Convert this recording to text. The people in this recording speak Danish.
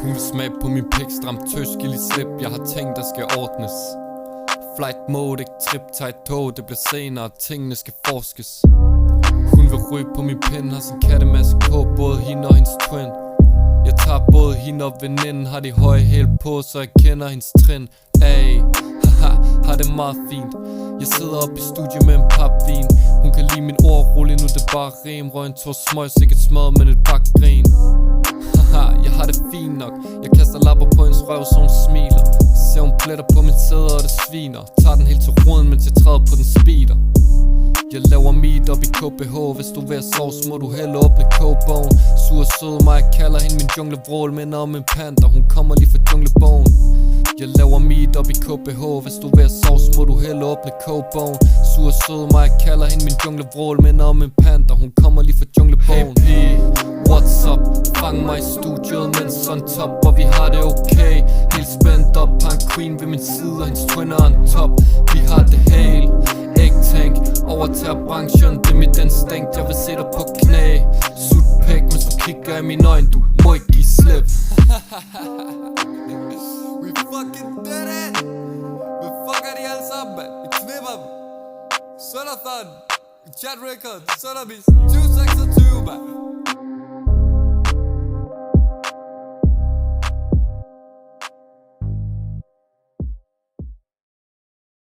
Hun vil smage på min pik, stram tøskelig slip. Jeg har ting der skal ordnes. Flight mode, ikke trip, tager et tog. Det bliver senere, tingene skal forskes. Hun vil ryge på min pind, har sin kattemaske på. Både hende og hendes twin. Jeg tager både hende og veninden. Har de høje hæl på, så jeg kender hendes trin. Ay, haha, har det meget fint. Jeg sidder op i studiet med en papvin. Hun kan lide min ord, rolig nu det bare rim. Røg en to smøg, sikkert smad, men et par grin. Haha, jeg har det fint nok. Jeg kaster lapper på hendes røv, så hun smiler. Ser hun pletter på min sæder, og det sviner. Tager den helt til roden, mens jeg træder på den speeder. Jeg laver meet op i KBH. Hvis du vil have sovs, må du hellere åbne kogebogen. Sur og sød mig, jeg kalder hende min junglevrål. Minder om en panda, hun kommer lige fra junglebogen. Jeg laver meet op i KBH. Hvis du vil have sovs, må du hellere åbne kogebogen. Sur og sød mig, jeg kalder hende min junglevrål. Minder om en panda, hun kommer lige fra junglebogen. Hey P, what's up? Fang mig i studiet, mens on top, og vi har det okay. Helt spændt op, har en queen ved min side, og hendes twinner on top. Vi har det hele, ikke tænk. Overtager branchen, det er mit instinkt. Jeg vil se dig på knæ. Sut pæk, mens du kigger i mine øjne. Du må ikke give slip. We fucking did it! Hvad fuck er de alle sammen, mand? Vi knipper dem. Sønderthon, Chat Records, Søndervis, 2026, mand.